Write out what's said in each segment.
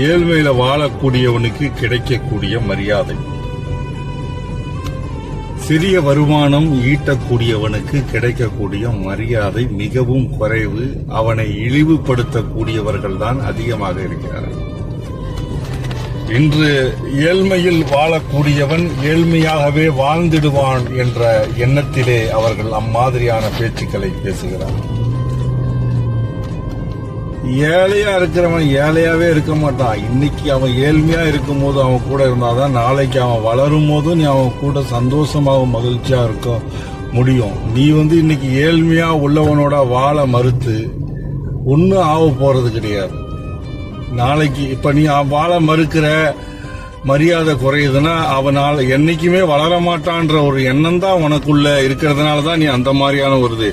ஏழ்மையில வாழக்கூடியவனுக்கு கிடைக்கக்கூடிய மரியாதை, சிறிய வருமானம் ஈட்டக்கூடியவனுக்கு கிடைக்கக்கூடிய மரியாதை மிகவும் குறைவு. அவனை இழிவுபடுத்தக்கூடியவர்கள் தான் அதிகமாக இருக்கிறார்கள். இன்று ஏழ்மையில் வாழக்கூடியவன் ஏழ்மையாகவே வாழ்ந்திடுவான் என்ற எண்ணத்திலே அவர்கள் அம்மாதிரியான பேச்சுக்களை பேசுகிறார்கள். ஏழையா இருக்கிறவன் ஏழையாவே இருக்க மாட்டான். இன்னைக்கு அவன் ஏழ்மையா இருக்கும் போது அவன் கூட இருந்தாதான் நாளைக்கு அவன் வளரும் போது நீ அவன் கூட சந்தோஷமாக மகிழ்ச்சியா இருக்க முடியும். நீ இன்னைக்கு ஏழ்மையா உள்ளவனோட வாழ மறுத்து ஒன்னும் ஆக போறது கிடையாது. நாளைக்கு இப்ப நீ வாழ மறுக்கிற, மரியாதை குறையுதுன்னா அவனால் என்னைக்குமே வளர மாட்டான்ற ஒரு எண்ணம் தான் உனக்குள்ள இருக்கிறதுனாலதான் நீ அந்த மாதிரியான ஒரு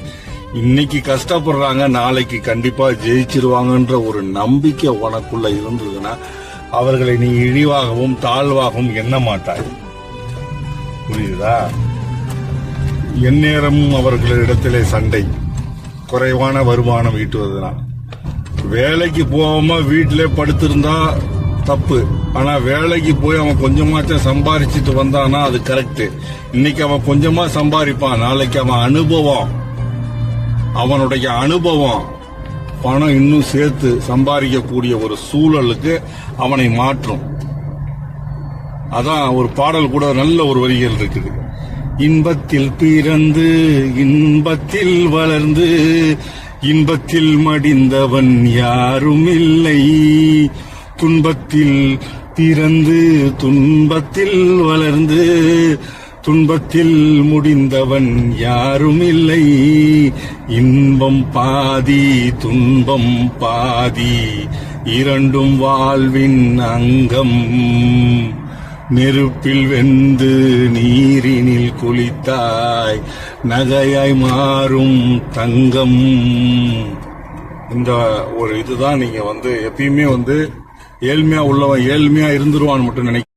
இன்னைக்கு கஷ்டப்படுறாங்க, நாளைக்கு கண்டிப்பா ஜெயிச்சிருவாங்கன்ற ஒரு நம்பிக்கை உனக்குள்ள இருந்ததுன்னா அவர்களை நீ இழிவாகவும் தாழ்வாகவும் எண்ண மாட்டாய். புரியுதா? எந்நேரமும் அவர்களிடத்திலே சண்டை, குறைவான வருமானம் ஈட்டுவதுனா. வேலைக்கு போகாம வீட்டிலே படுத்திருந்தா தப்பு. ஆனா வேலைக்கு போய் அவன் கொஞ்சமாச்சும் சம்பாரிச்சிட்டு வந்தானா அது கரெக்ட். இன்னைக்கு அவன் கொஞ்சமா சம்பாதிப்பான், நாளைக்கு அவன் அவனுடைய அனுபவம் பணம் இன்னும் சேர்த்து சம்பாதிக்கக்கூடிய ஒரு சூழலுக்கு அவனை மாற்றும். அதான் ஒரு பாடல் கூட நல்ல ஒரு வரிகள் இருக்குது. இன்பத்தில் பிறந்து இன்பத்தில் வளர்ந்து இன்பத்தில் மடிந்தவன் யாரும் இல்லை, துன்பத்தில் பிறந்து துன்பத்தில் வளர்ந்து துன்பத்தில் முடிந்தவன் யாரும் இல்லை. இன்பம் பாதி துன்பம் பாதி இரண்டும் வாழ்வின் அங்கம். நெருப்பில் வெந்து நீரினில் குளித்தாய் நகையாய் மாறும் தங்கம். இந்த ஒரு இதுதான் நீங்க எப்பயுமே ஏழ்மையா உள்ளவன் ஏழ்மையா இருந்துருவான்னு மட்டும் நினைக்க